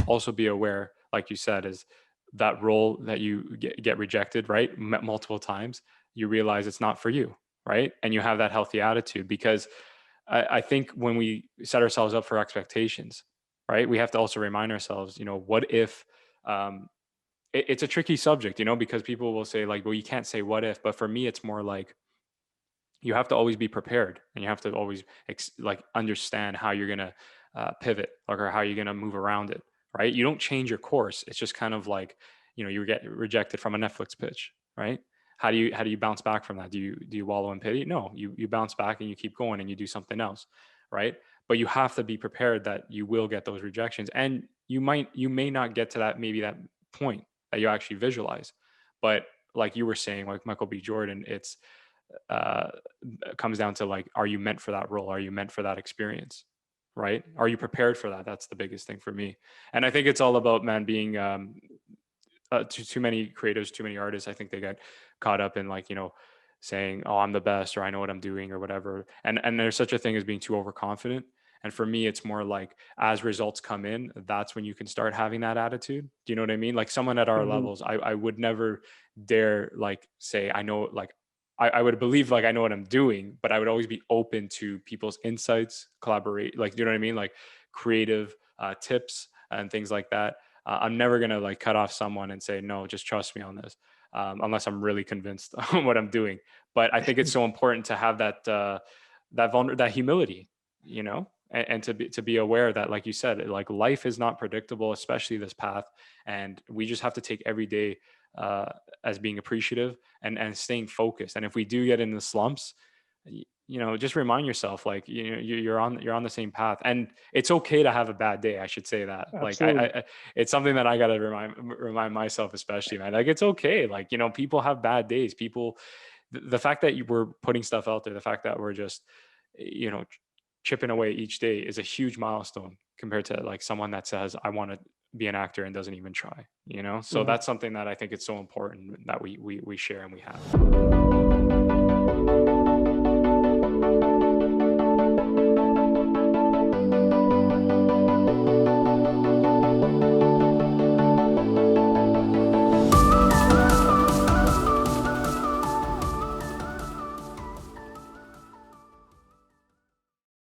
also be aware, like you said, is that role that you get rejected, right? Multiple times, you realize it's not for you, right? And you have that healthy attitude because I think when we set ourselves up for expectations, right, we have to also remind ourselves, what if, um, it's a tricky subject, because people will say like, well, you can't say what if, but for me, it's more like you have to always be prepared and you have to always like understand how you're going to pivot or how you're going to move around it, right? You don't change your course. It's just kind of like, you get rejected from a Netflix pitch, right? How do you bounce back from that? Do you wallow in pity? No, you bounce back and you keep going and you do something else, right? But you have to be prepared that you will get those rejections, and you may not get to that, maybe that point that you actually visualize. But like you were saying, like Michael B. Jordan, uh, comes down to like, are you meant for that role? Are you meant for that experience? Right? Are you prepared for that? That's the biggest thing for me. And I think it's all about, man, being too many creatives, too many artists. I think they get caught up in like, saying, "Oh, I'm the best," or "I know what I'm doing," or whatever. And there's such a thing as being too overconfident. And for me, it's more like as results come in, that's when you can start having that attitude. Do you know what I mean? Like someone at our Mhm. levels, I would never dare like say I know, like I would believe like I know what I'm doing, but I would always be open to people's insights, collaborate, like, you know what I mean? Like creative tips and things like that. I'm never gonna like cut off someone and say, no, just trust me on this, unless I'm really convinced on what I'm doing. But I think it's so important to have that humility, and to be aware that, like you said, like life is not predictable, especially this path, and we just have to take every day uh, as being appreciative and staying focused. And if we do get into slumps, just remind yourself, like, you're on the same path, and it's okay to have a bad day. I should say that, like, Absolutely. it's something that I got to remind myself, especially, man. Like, it's okay. Like, people have bad days. The fact that you were putting stuff out there, the fact that we're just, you know, ch- chipping away each day is a huge milestone compared to like someone that says, I want to be an actor and doesn't even try. So Mhm. that's something that I think it's so important that we share and we have.